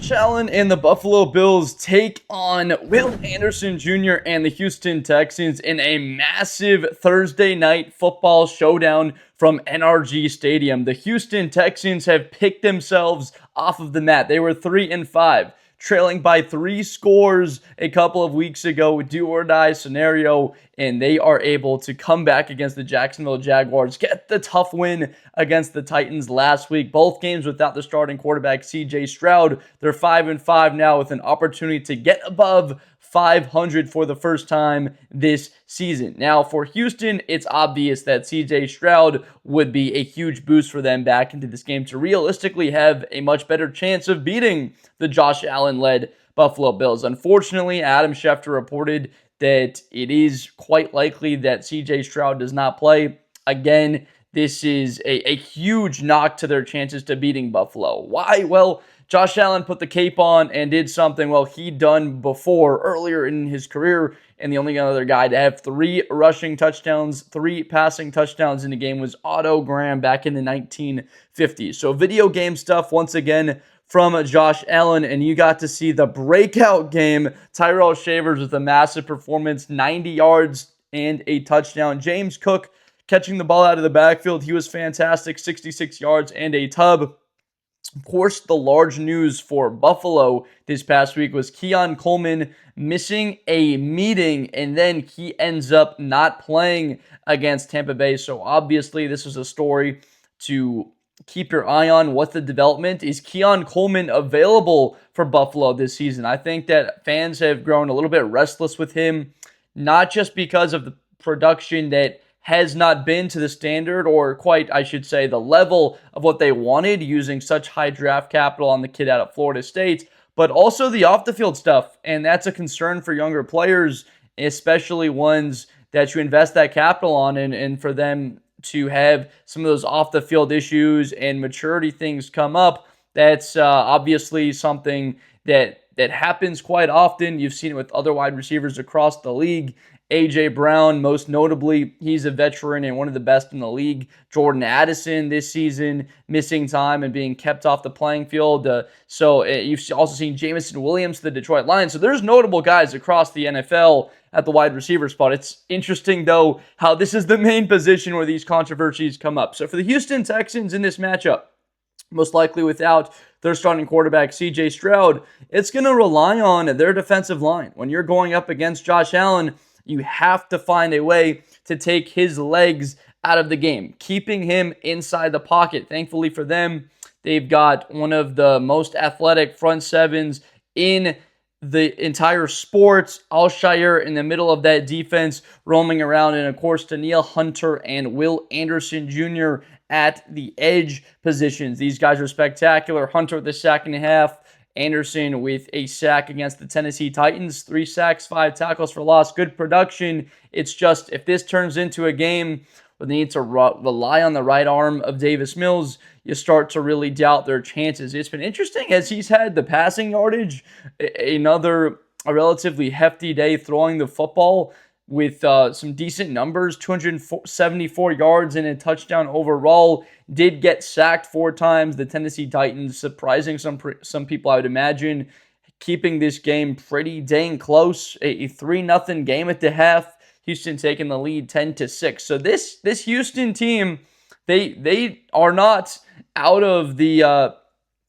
Josh Allen and the Buffalo Bills take on Will Anderson Jr. and the Houston Texans in a massive Thursday night football showdown from NRG Stadium. The Houston Texans have picked themselves off of the mat. They were 3-5, trailing by 3 scores a couple of weeks ago, do or die scenario, and they are able to come back against the Jacksonville Jaguars, get the tough win against the Titans last week. Both games without the starting quarterback, CJ Stroud. They're 5-5 now with an opportunity to get above 500 for the first time this season. Now, for Houston, it's obvious that CJ Stroud would be a huge boost for them back into this game to realistically have a much better chance of beating the Josh Allen-led Buffalo Bills. Unfortunately, Adam Schefter reported that it is quite likely that CJ Stroud does not play. Again, this is a huge knock to their chances to beating Buffalo. Why? Well, Josh Allen put the cape on and did something, well, he'd done before earlier in his career, and the only other guy to have 3 rushing touchdowns, 3 passing touchdowns in a game was Otto Graham back in the 1950s. So video game stuff once again from Josh Allen, and you got to see the breakout game. Tyrell Shavers with a massive performance, 90 yards and a touchdown. James Cook catching the ball out of the backfield, he was fantastic, 66 yards and a tub. Of course, the large news for Buffalo this past week was Keon Coleman missing a meeting, and then he ends up not playing against Tampa Bay. So obviously, this was a story to keep your eye on. What the development is. Keon Coleman available for Buffalo this season? I think that fans have grown a little bit restless with him, not just because of the production that has not been to the standard, or quite, I should say, the level of what they wanted using such high draft capital on the kid out of Florida State, but also the off-the-field stuff, and that's a concern for younger players, especially ones that you invest that capital on, and for them to have some of those off-the-field issues and maturity things come up. That's obviously something that happens quite often. You've seen it with other wide receivers across the league. A.J. Brown, most notably, he's a veteran and one of the best in the league. Jordan Addison this season, missing time and being kept off the playing field. You've also seen Jameson Williams, the Detroit Lions. So there's notable guys across the NFL at the wide receiver spot. It's interesting, though, how this is the main position where these controversies come up. So for the Houston Texans in this matchup, most likely without their starting quarterback, CJ Stroud, it's going to rely on their defensive line. When you're going up against Josh Allen, you have to find a way to take his legs out of the game, keeping him inside the pocket. Thankfully for them, they've got one of the most athletic front sevens in the entire sport. Alshire in the middle of that defense, roaming around, and of course, Danielle Hunter and Will Anderson Jr. at the edge positions. These guys are spectacular. Hunter with a sack and a half. Anderson with a sack against the Tennessee Titans. 3 sacks, 5 tackles for loss. Good production. It's just, if this turns into a game where they need to rely on the right arm of Davis Mills, you start to really doubt their chances. It's been interesting as he's had the passing yardage, a relatively hefty day throwing the football with some decent numbers, 274 yards and a touchdown overall. Did get sacked 4 times. The Tennessee Titans surprising some people, I would imagine, keeping this game pretty dang close. A 3-0 game at the half. Houston taking the lead 10-6. So this Houston team, they are not out of the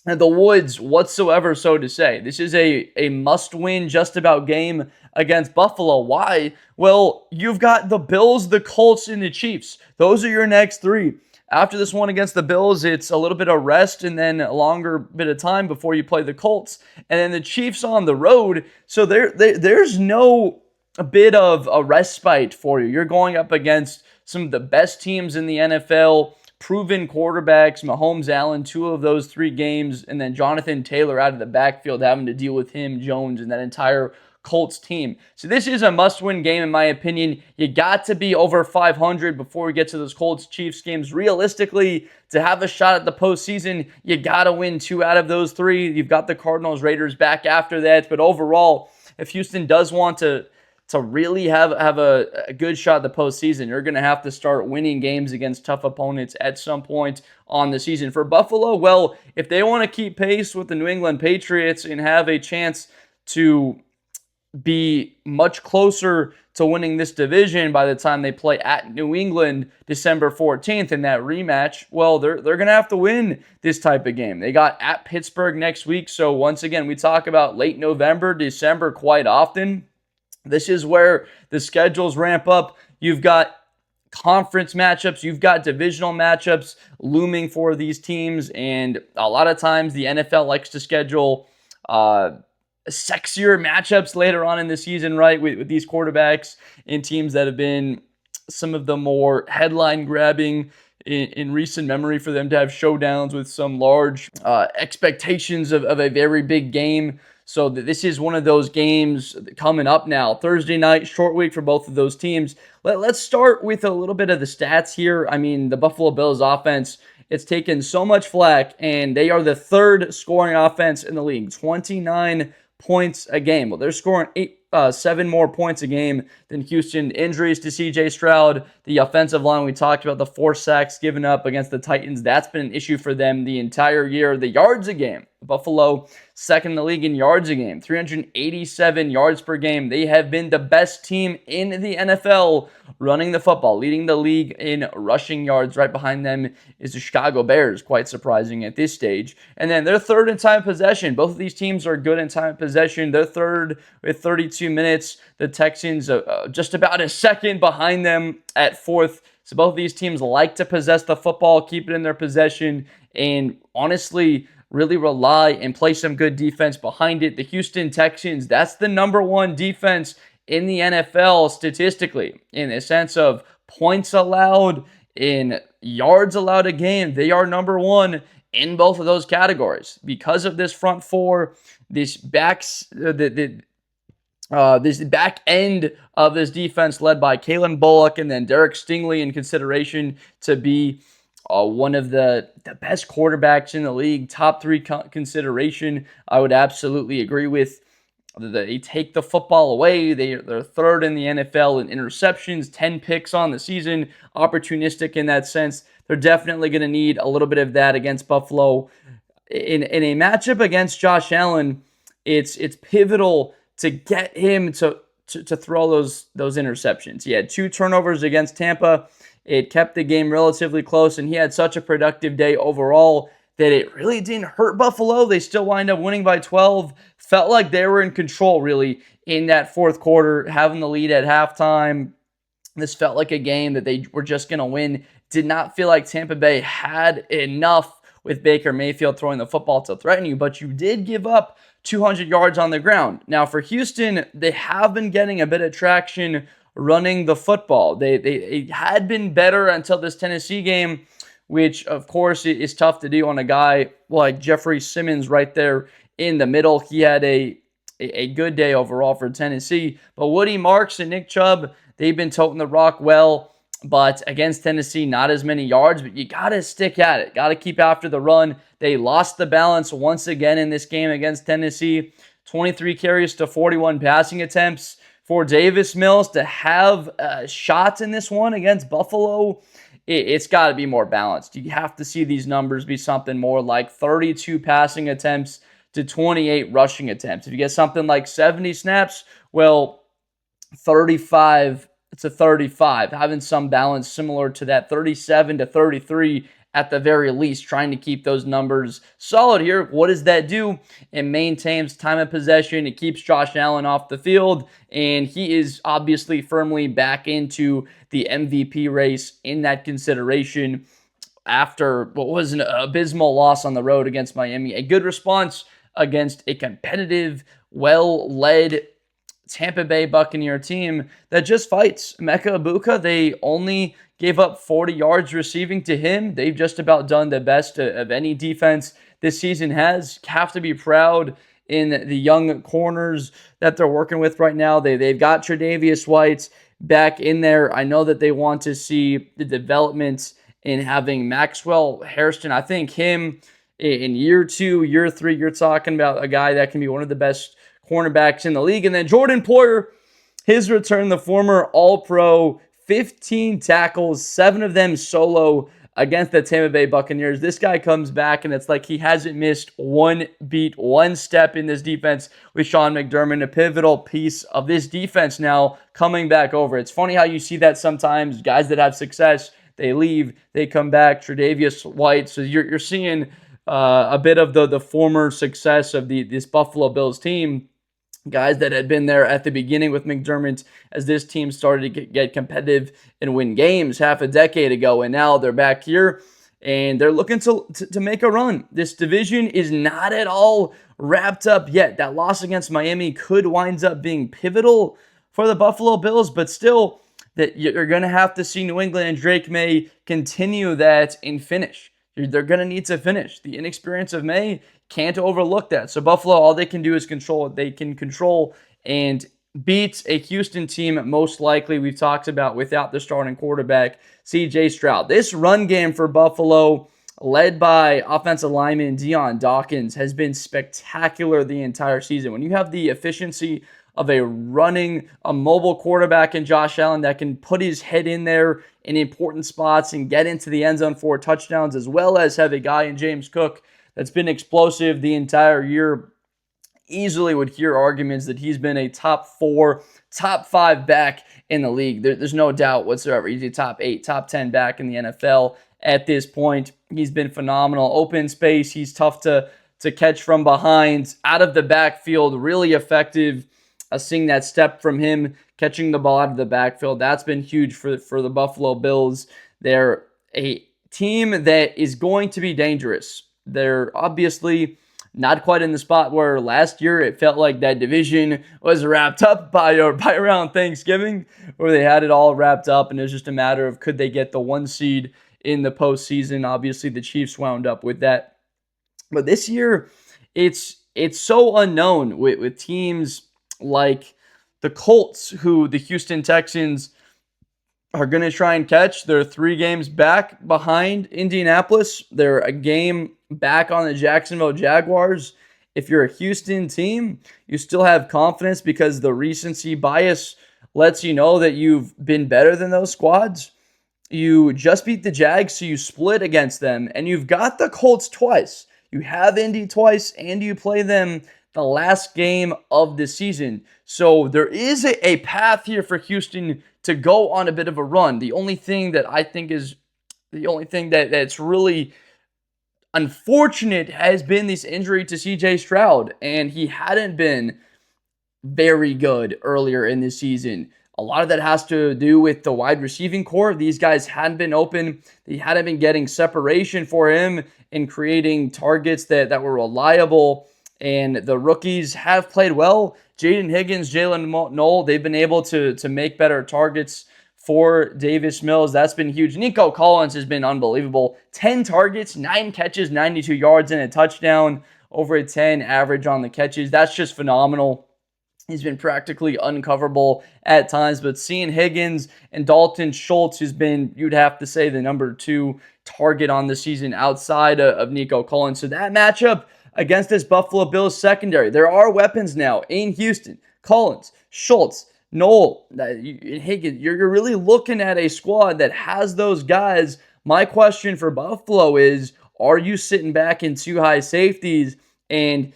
woods whatsoever, so to say. This is a must-win just about game against Buffalo. Why? Well, you've got the Bills, the Colts, and the Chiefs. Those are your next 3. After this one against the Bills, it's a little bit of rest and then a longer bit of time before you play the Colts. And then the Chiefs on the road. So there's no bit of a respite for you. You're going up against some of the best teams in the NFL, proven quarterbacks, Mahomes, Allen, 2 of those 3 games, and then Jonathan Taylor out of the backfield having to deal with him, Jones, and that entire Colts team. So this is a must-win game, in my opinion. You got to be over 500 before we get to those Colts-Chiefs games. Realistically, to have a shot at the postseason, you got to win 2 out of those 3. You've got the Cardinals, Raiders back after that. But overall, if Houston does want to to really have a good shot at the postseason, you're going to have to start winning games against tough opponents at some point on the season. For Buffalo, well, if they want to keep pace with the New England Patriots and have a chance to be much closer to winning this division by the time they play at New England December 14th in that rematch, well, they're going to have to win this type of game. They got at Pittsburgh next week. So once again, we talk about late November, December quite often. This is where the schedules ramp up. You've got conference matchups, you've got divisional matchups looming for these teams, and a lot of times the NFL likes to schedule sexier matchups later on in the season, right, with these quarterbacks and teams that have been some of the more headline grabbing in recent memory for them to have showdowns with some large expectations of a very big game. So this is one of those games coming up now. Thursday night, short week for both of those teams. Let's start with a little bit of the stats here. I mean, the Buffalo Bills offense, it's taken so much flack, and they are the third scoring offense in the league, 29 points a game. Well, they're scoring 7 more points a game than Houston. Injuries to CJ Stroud, the offensive line, we talked about the 4 sacks given up against the Titans. That's been an issue for them the entire year. The yards a game, Buffalo second in the league in yards a game, 387 yards per game. They have been the best team in the NFL running the football, leading the league in rushing yards. Right behind them is the Chicago Bears, quite surprising at this stage. And then they're third in time of possession. Both of these teams are good in time of possession. They're third with 32 minutes. The Texans just about a second behind them at fourth. So both of these teams like to possess the football, keep it in their possession, and honestly really rely and play some good defense behind it. The Houston Texans, that's the number 1 defense in the NFL statistically in the sense of points allowed, in yards allowed a game. They are number 1 in both of those categories because of this front four, this this back end of this defense led by Kalen Bullock and then Derek Stingley in consideration to be one of the best quarterbacks in the league, top 3 consideration. I would absolutely agree with. They take the football away. They're third in the NFL in interceptions, 10 picks on the season, opportunistic in that sense. They're definitely going to need a little bit of that against Buffalo. In a matchup against Josh Allen, it's pivotal to get him to throw those interceptions. He had 2 turnovers against Tampa. It kept the game relatively close, and he had such a productive day overall that it really didn't hurt Buffalo. They still wind up winning by 12. Felt like they were in control, really, in that fourth quarter, having the lead at halftime. This felt like a game that they were just going to win. Did not feel like Tampa Bay had enough with Baker Mayfield throwing the football to threaten you, but you did give up 200 yards on the ground. Now, for Houston, they have been getting a bit of traction running the football. They had been better until this Tennessee game, which, of course, is tough to do on a guy like Jeffrey Simmons right there in the middle. He had a good day overall for Tennessee. But Woody Marks and Nick Chubb, they've been toting the rock well. But against Tennessee, not as many yards. But you got to stick at it. Got to keep after the run. They lost the balance once again in this game against Tennessee. 23 carries to 41 passing attempts. For Davis Mills to have shots in this one against Buffalo, it's got to be more balanced. You have to see these numbers be something more like 32 passing attempts to 28 rushing attempts. If you get something like 70 snaps, well, 35 to 35, having some balance similar to that 37 to 33 at the very least, trying to keep those numbers solid here. What does that do? It maintains time of possession. It keeps Josh Allen off the field, and he is obviously firmly back into the MVP race in that consideration after what was an abysmal loss on the road against Miami. A good response against a competitive, well-led Tampa Bay Buccaneer team that just fights. Emeka Egbuka, they only gave up 40 yards receiving to him. They've just about done the best of any defense this season has. Have to be proud in the young corners that they're working with right now. They've got Tre'Davious White back in there. I know that they want to see the development in having Maxwell Hairston. I think him in year 2, year 3, you're talking about a guy that can be one of the best cornerbacks in the league. And then Jordan Poyer, his return, the former All-Pro, 15 tackles, 7 of them solo against the Tampa Bay Buccaneers. This guy comes back, and it's like he hasn't missed one beat, one step in this defense with Sean McDermott, a pivotal piece of this defense now coming back over. It's funny how you see that sometimes. Guys that have success, they leave, they come back. Tre'Davious White. So you're seeing a bit of the former success of this Buffalo Bills team. Guys that had been there at the beginning with McDermott as this team started to get competitive and win games half a decade ago. And now they're back here and they're looking to make a run. This division is not at all wrapped up yet. That loss against Miami could wind up being pivotal for the Buffalo Bills, but still, that you're going to have to see New England and Drake Maye continue that and finish. They're going to need to finish. The inexperience of Maye, can't overlook that. So Buffalo, all they can do is control it. They can control and beat a Houston team, most likely, we've talked about, without the starting quarterback, CJ Stroud. This run game for Buffalo, led by offensive lineman Dion Dawkins, has been spectacular the entire season. When you have the efficiency of a mobile quarterback in Josh Allen that can put his head in there in important spots and get into the end zone for touchdowns, as well as have a guy in James Cook that's been explosive the entire year, easily would hear arguments that he's been a top 4, top 5 back in the league. There's no doubt whatsoever. He's a top 8, top 10 back in the NFL at this point. He's been phenomenal. Open space, he's tough to catch from behind, out of the backfield, really effective. Seeing that step from him, catching the ball out of the backfield, that's been huge for the Buffalo Bills. They're a team that is going to be dangerous. They're obviously not quite in the spot where last year it felt like that division was wrapped up by around Thanksgiving, where they had it all wrapped up, and it was just a matter of could they get the 1 seed in the postseason. Obviously, the Chiefs wound up with that. But this year, it's so unknown with teams like the Colts, who the Houston Texans are going to try and catch. They're 3 games back behind Indianapolis. They're a game back on the Jacksonville Jaguars. If you're a Houston team, you still have confidence because the recency bias lets you know that you've been better than those squads. You just beat the Jags, so you split against them, and you've got the Colts twice. You have Indy twice, and you play them the last game of the season. So there is a path here for Houston to go on a bit of a run. The only thing that I think is that's really unfortunate has been this injury to CJ Stroud, and he hadn't been very good earlier in the season. A lot of that has to do with the wide receiving core. These guys hadn't been open. They hadn't been getting separation for him and creating targets that were reliable. And the rookies have played well. Jaden Higgins, Jalen Noel, they've been able to make better targets for Davis Mills. That's been huge. Nico Collins has been unbelievable. 10 targets, 9 catches, 92 yards, and a touchdown. Over a 10 average on the catches. That's just phenomenal. He's been practically uncoverable at times, but seeing Higgins and Dalton Schultz, who's been, you'd have to say, the number 2 target on the season outside of Nico Collins. So that matchup against this Buffalo Bills secondary, there are weapons now in Houston. Collins, Schultz, Noel, Higgins. You're really looking at a squad that has those guys. My question for Buffalo is, are you sitting back in 2 high safeties and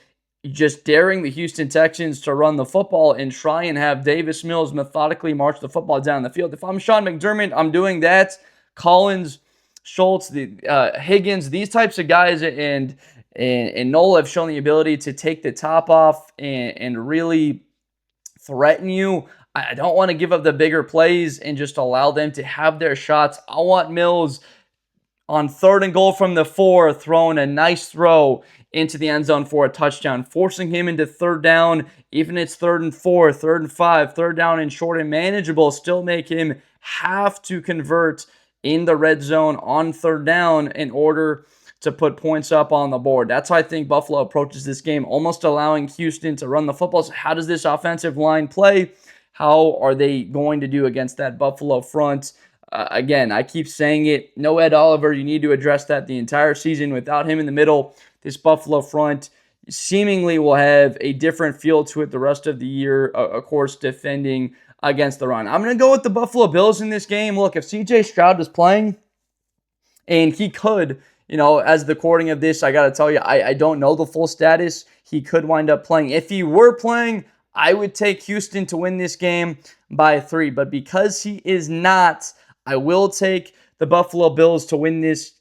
just daring the Houston Texans to run the football and try and have Davis Mills methodically march the football down the field? If I'm Sean McDermott, I'm doing that. Collins, Schultz, Higgins, these types of guys, and Noel have shown the ability to take the top off and really threaten you. I don't want to give up the bigger plays and just allow them to have their shots. I want Mills on 3rd and goal from the 4, throwing a nice throw into the end zone for a touchdown, forcing him into 3rd down, even it's 3rd and 4, 3rd and 5, 3rd down and short and manageable, still make him have to convert in the red zone on 3rd down in order to put points up on the board. That's how I think Buffalo approaches this game, almost allowing Houston to run the football. So how does this offensive line play? How are they going to do against that Buffalo front? Again, I keep saying it. No Ed Oliver, you need to address that the entire season. Without him in the middle, this Buffalo front seemingly will have a different feel to it the rest of the year. Of course, defending against the run. I'm going to go with the Buffalo Bills in this game. Look, if CJ Stroud was playing, and he could, as the recording of this, I got to tell you, I don't know the full status. He could wind up playing. If he were playing, I would take Houston to win this game by 3. But because he is not, I will take the Buffalo Bills to win this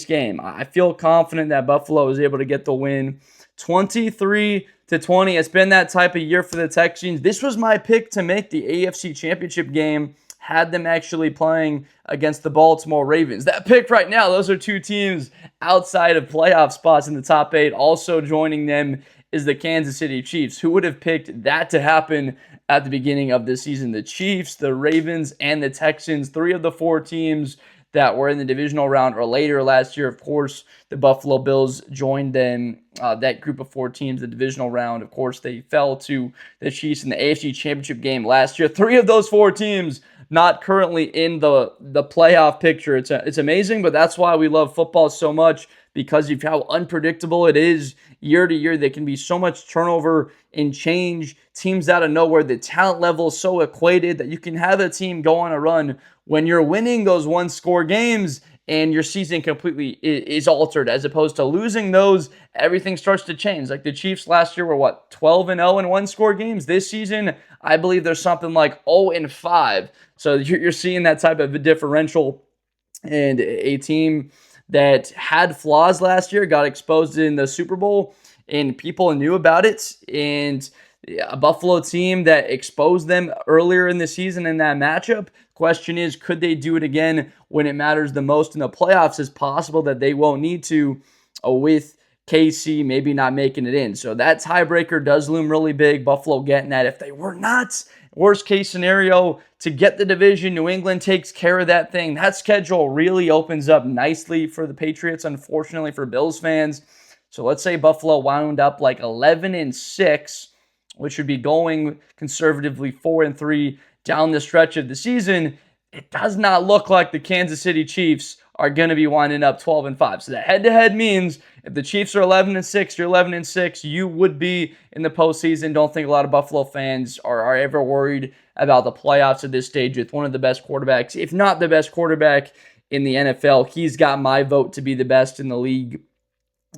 game. I feel confident that Buffalo is able to get the win. 23-20. It's been that type of year for the Texans. This was my pick to make the AFC Championship game had them actually playing against the Baltimore Ravens. That pick right now, those are two teams outside of playoff spots in the top 8. Also joining them is the Kansas City Chiefs. Who would have picked that to happen at the beginning of the season? The Chiefs, the Ravens, and the Texans, 3 of the 4 teams that were in the divisional round or later last year. Of course, the Buffalo Bills joined them, that group of 4 teams, the divisional round. Of course, they fell to the Chiefs in the AFC Championship game last year. 3 of those 4 teams not currently in the playoff picture. It's amazing, but that's why we love football so much, because of how unpredictable it is year to year. There can be so much turnover and change, teams out of nowhere. The talent level is so equated that you can have a team go on a run when you're winning those one-score games and your season completely is altered, as opposed to losing those, everything starts to change. Like the Chiefs last year were 12-0 in one-score games. This season, I believe there's something like 0-5. So you're seeing that type of a differential, and a team that had flaws last year got exposed in the Super Bowl, and people knew about it. And a Buffalo team that exposed them earlier in the season in that matchup. Question is, could they do it again when it matters the most in the playoffs? Is possible that they won't need to, with KC maybe not making it in. So that tiebreaker does loom really big. Buffalo getting that. If they were not, worst case scenario, to get the division, New England takes care of that thing. That schedule really opens up nicely for the Patriots, unfortunately for Bills fans. So let's say Buffalo wound up like 11-6, which would be going conservatively 4-3 down the stretch of the season. It does not look like the Kansas City Chiefs are going to be winding up 12-5. So that head-to-head means if the Chiefs are 11-6, you're 11-6, you would be in the postseason. Don't think a lot of Buffalo fans are ever worried about the playoffs at this stage with one of the best quarterbacks, if not the best quarterback in the NFL. He's got my vote to be the best in the league.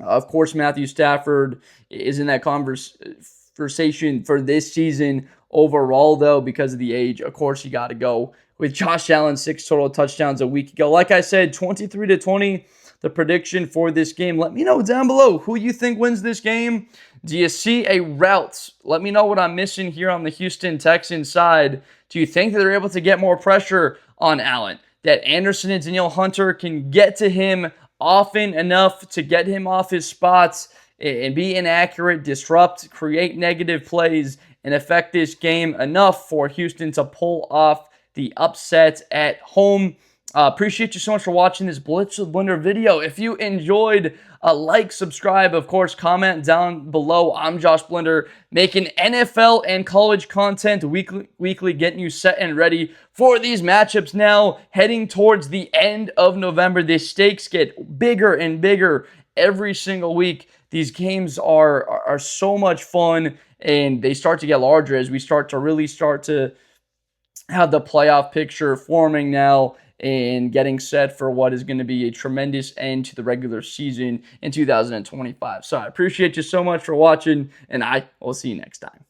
Of course, Matthew Stafford is in that conversation for this season. Overall, though, because of the age, of course, you got to go with Josh Allen, 6 total touchdowns a week ago. Like I said, 23-20, the prediction for this game. Let me know down below who you think wins this game. Do you see a route? Let me know what I'm missing here on the Houston Texans side. Do you think that they're able to get more pressure on Allen? That Anderson and Danielle Hunter can get to him often enough to get him off his spots and be inaccurate, disrupt, create negative plays, and affect this game enough for Houston to pull off the upset at home. Appreciate you so much for watching this Blitz with Blender video. If you enjoyed, like, subscribe, of course, comment down below. I'm Josh Blender, making NFL and college content weekly, getting you set and ready for these matchups now, heading towards the end of November. The stakes get bigger and bigger every single week. These games are so much fun, and they start to get larger as we start to have the playoff picture forming now and getting set for what is going to be a tremendous end to the regular season in 2025. So I appreciate you so much for watching, and I will see you next time.